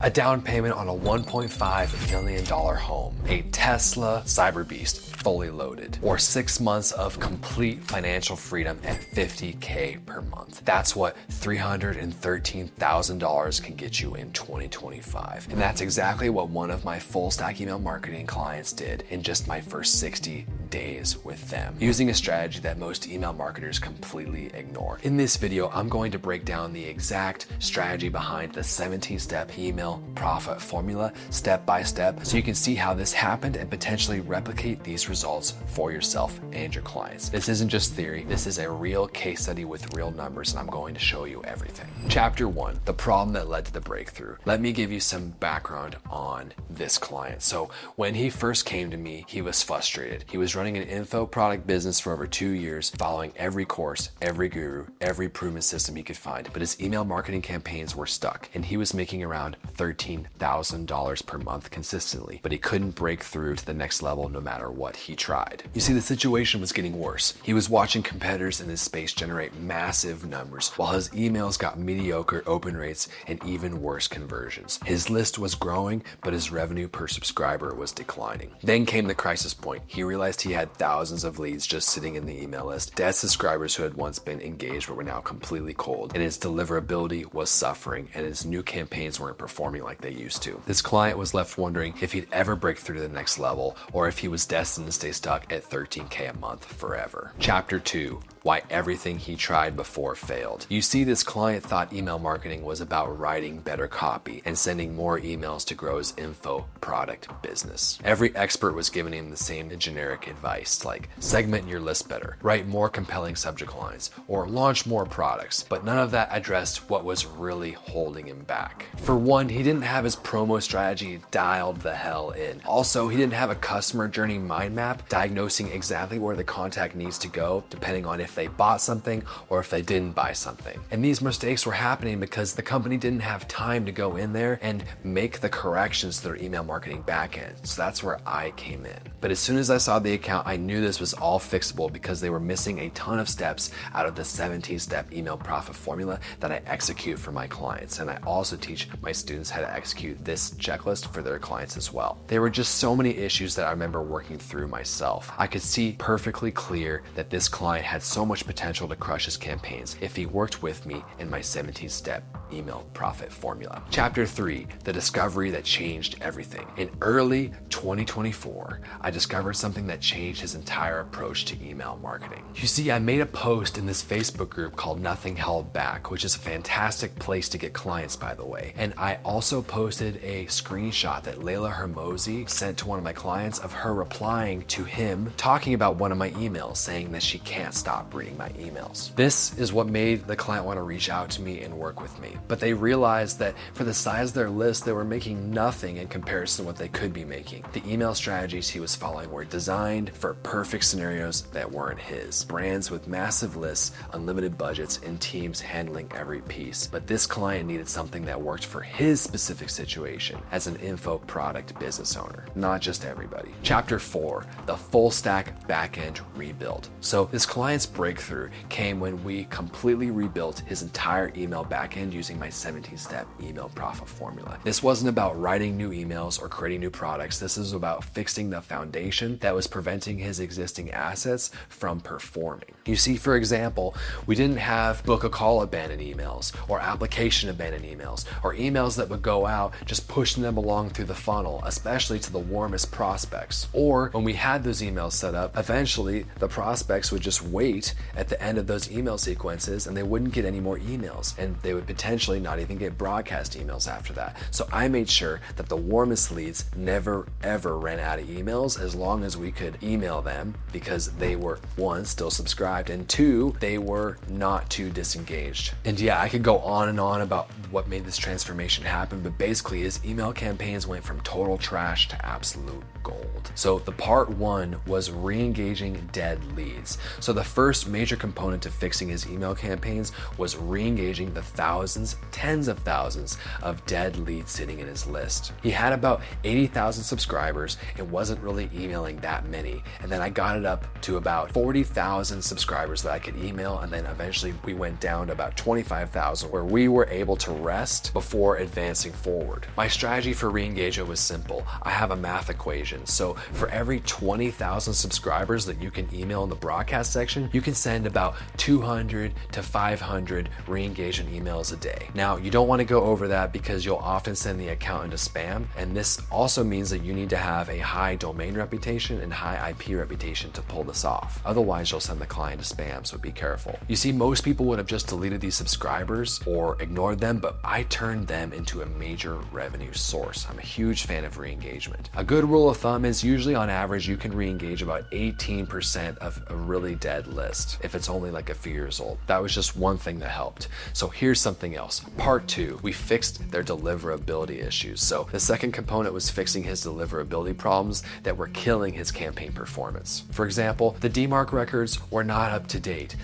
a down payment on a $1.5 million home, a Tesla Cyber Beast fully loaded, or 6 months of complete financial freedom at $50K per month. That's what $313,000 can get you in 2025. And that's exactly what one of my full stack email marketing clients did in just my first 60 days with them, using a strategy that most email marketers completely ignore. In this video, I'm going to break down the exact strategy behind the 17-step email profit formula step by step, so you can see how this happened and potentially replicate these results for yourself and your clients. This isn't just theory, this is a real case study with real numbers, and I'm going to show you everything. Chapter 1, the problem that led to the breakthrough. Let me give you some background on this client. So when he first came to me, he was frustrated. He was running an info product business for over 2 years, following every course, every guru, every proven system he could find, but his email marketing campaigns were stuck, and he was making around $13,000 per month consistently, but he couldn't break through to the next level no matter what he tried. You see, the situation was getting worse. He was watching competitors in this space generate massive numbers, while his emails got mediocre open rates and even worse conversions. His list was growing, but his revenue per subscriber was declining. Then came the crisis point. He realized he had thousands of leads just sitting in the email list, dead subscribers who had once been engaged but were now completely cold, and his deliverability was suffering, and his new campaigns weren't performing like they used to. This client was left wondering if he'd ever break through to the next level, or if he was destined to stay stuck at $13K a month forever. Chapter 2, why everything he tried before failed. You see, this client thought email marketing was about writing better copy and sending more emails to grow his info product business. Every expert was giving him the same generic advice, like segment your list better, write more compelling subject lines, or launch more products, but none of that addressed what was really holding him back. For one, he didn't have his promo strategy dialed the hell in. Also, he didn't have a customer journey mind map diagnosing exactly where the contact needs to go, depending on if they bought something or if they didn't buy something. And these mistakes were happening because the company didn't have time to go in there and make the corrections to their email marketing backend. So that's where I came in. But as soon as I saw the account, I knew this was all fixable because they were missing a ton of steps out of the 17-step email profit formula that I execute for my clients. And I also teach my students how to execute this checklist for their clients as well. There were just so many issues that I remember working through myself. I could see perfectly clear that this client had so much potential to crush his campaigns if he worked with me in my 17-step email profit formula. Chapter 3, the discovery that changed everything. In early 2024, I discovered something that changed his entire approach to email marketing. You see, I made a post in this Facebook group called Nothing Held Back, which is a fantastic place to get clients, by the way. And I also posted a screenshot that Layla Hermosi sent to one of my clients of her replying to him talking about one of my emails, saying that she can't stop reading my emails. This is what made the client want to reach out to me and work with me. But they realized that for the size of their list, they were making nothing in comparison to what they could be making. The email strategies he was following were designed for perfect scenarios that weren't his. Brands with massive lists, unlimited budgets, and teams handling every piece. But this client needed something that worked for his specific situation as an info product business owner, not just everybody. Chapter 4, the full stack backend rebuild. So this client's breakthrough came when we completely rebuilt his entire email backend using my 17-step email profit formula. This wasn't about writing new emails or creating new products. This is about fixing the foundation that was preventing his existing assets from performing. You see, for example, we didn't have book a call abandoned emails or application abandoned emails or emails that would go out just pushing them along through the funnel, especially to the warmest prospects. Or when we had those emails set up, eventually the prospects would just wait at the end of those email sequences and they wouldn't get any more emails, and they would potentially not even get broadcast emails after that. So I made sure that the warmest leads never ever ran out of emails as long as we could email them, because they were, one, still subscribed, and two, they were not too disengaged. And yeah, I could go on and on about what made this transformation happen, but basically his email campaigns went from total trash to absolute gold. So the part 1 was re-engaging dead leads. So the first major component to fixing his email campaigns was re-engaging the thousands, tens of thousands of dead leads sitting in his list. He had about 80,000 subscribers and wasn't really emailing that many. And then I got it up to about 40,000 subscribers subscribers that I could email, and then eventually we went down to about 25,000, where we were able to rest before advancing forward. My strategy for re-engagement was simple. I have a math equation. So for every 20,000 subscribers that you can email in the broadcast section, you can send about 200 to 500 re-engagement emails a day. Now, you don't want to go over that because you'll often send the account into spam, and this also means that you need to have a high domain reputation and high IP reputation to pull this off. Otherwise, you'll send the client to spam, so be careful. You see, most people would have just deleted these subscribers or ignored them, but I turned them into a major revenue source. I'm a huge fan of re-engagement. A good rule of thumb is usually on average, you can re-engage about 18% of a really dead list if it's only like a few years old. That was just one thing that helped. So here's something else. Part 2, we fixed their deliverability issues. So the second component was fixing his deliverability problems that were killing his campaign performance. For example, the DMARC records were not up to date.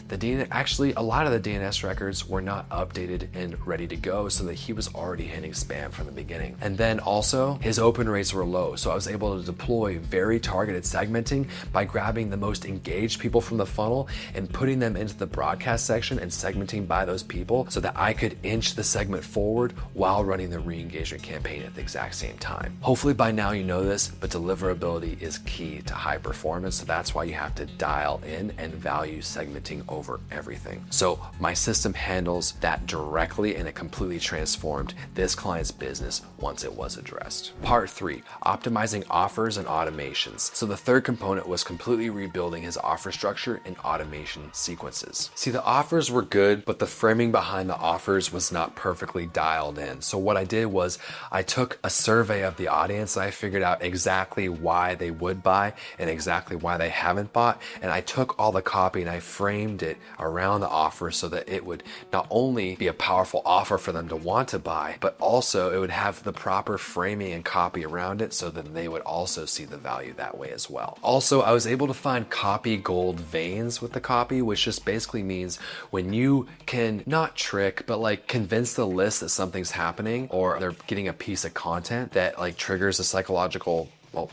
Actually, a lot of the DNS records were not updated and ready to go, so that he was already hitting spam from the beginning. And then also, his open rates were low, so I was able to deploy very targeted segmenting by grabbing the most engaged people from the funnel and putting them into the broadcast section and segmenting by those people so that I could inch the segment forward while running the re-engagement campaign at the exact same time. Hopefully by now you know this, but deliverability is key to high performance, so that's why you have to dial in and value segmenting over everything. So my system handles that directly, and it completely transformed this client's business once it was addressed. Part 3, optimizing offers and automations. So the third component was completely rebuilding his offer structure and automation sequences. See, the offers were good, but the framing behind the offers was not perfectly dialed in. So what I did was I took a survey of the audience, and I figured out exactly why they would buy and exactly why they haven't bought. And I took all the copy and I framed it around the offer so that it would not only be a powerful offer for them to want to buy, but also it would have the proper framing and copy around it so that they would also see the value that way as well. Also, I was able to find copy gold veins with the copy, which just basically means when you can not trick, but like convince the list that something's happening or they're getting a piece of content that like triggers a psychological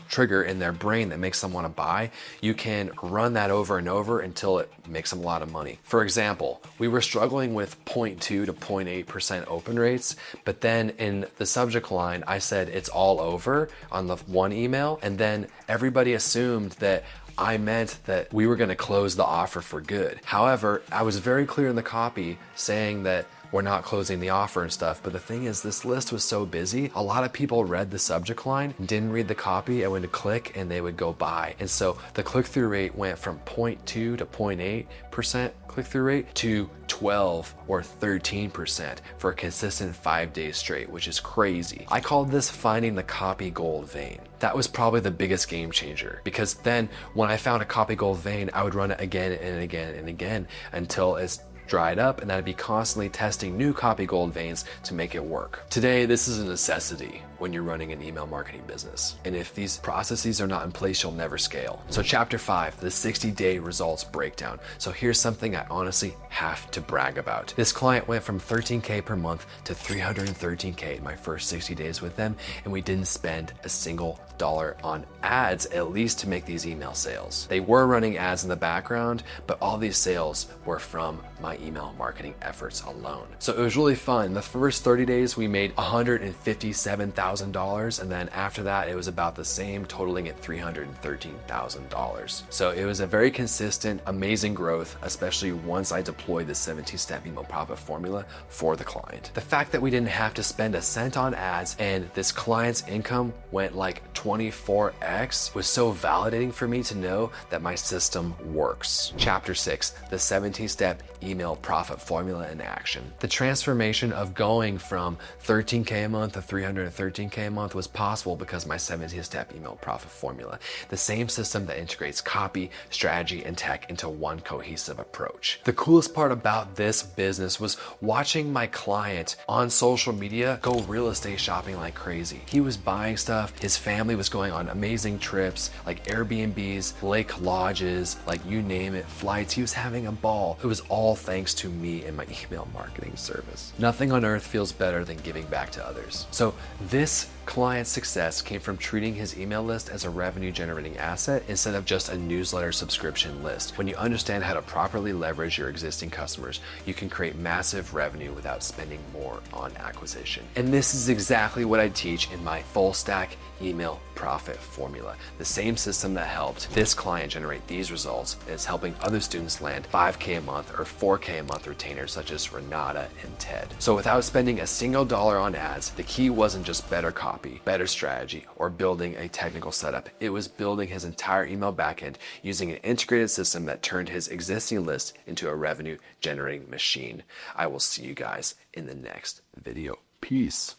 trigger in their brain that makes them want to buy, you can run that over and over until it makes them a lot of money. For example, we were struggling with 0.2 to 0.8% open rates, but then in the subject line, I said it's all over on the one email, and then everybody assumed that I meant that we were going to close the offer for good. However, I was very clear in the copy saying that we're not closing the offer and stuff. But the thing is, this list was so busy, a lot of people read the subject line, didn't read the copy, and went to click and they would go buy. And so the click-through rate went from 0.2 to 0.8% click-through rate to 12 or 13% for a consistent 5 days straight, which is crazy. I called this finding the copy gold vein. That was probably the biggest game changer, because then when I found a copy gold vein, I would run it again and again and again until it's dried up, and I'd be constantly testing new copy gold veins to make it work. Today, this is a necessity when you're running an email marketing business. And if these processes are not in place, you'll never scale. So chapter 5, the 60-day results breakdown. So here's something I honestly have to brag about. This client went from 13K per month to 313K in my first 60 days with them, and we didn't spend a single dollar on ads, at least to make these email sales. They were running ads in the background, but all these sales were from my email marketing efforts alone. So it was really fun. The first 30 days, we made $157,000, and then after that, it was about the same, totaling at $313,000. So it was a very consistent, amazing growth, especially once I deployed the 17-step email profit formula for the client. The fact that we didn't have to spend a cent on ads and this client's income went like 24x was so validating for me to know that my system works. Chapter 6, the 17-step email profit formula in action. The transformation of going from 13K a month to 313K a month was possible because my 17-step email profit formula, the same system that integrates copy, strategy, and tech into one cohesive approach. The coolest part about this business was watching my client on social media go real estate shopping like crazy. He was buying stuff, his family was going on amazing trips like Airbnbs, lake lodges, like you name it, flights. He was having a ball. It was all thanks to me and my email marketing service. Nothing on earth feels better than giving back to others. So this Client success came from treating his email list as a revenue generating asset instead of just a newsletter subscription list. When you understand how to properly leverage your existing customers, you can create massive revenue without spending more on acquisition. And this is exactly what I teach in my full stack email profit formula. The same system that helped this client generate these results is helping other students land $5K a month or $4K a month retainers such as Renata and Ted. So without spending a single dollar on ads, the key wasn't just better copy, better strategy, or building a technical setup. It was building his entire email backend using an integrated system that turned his existing list into a revenue generating machine. I will see you guys in the next video. Peace.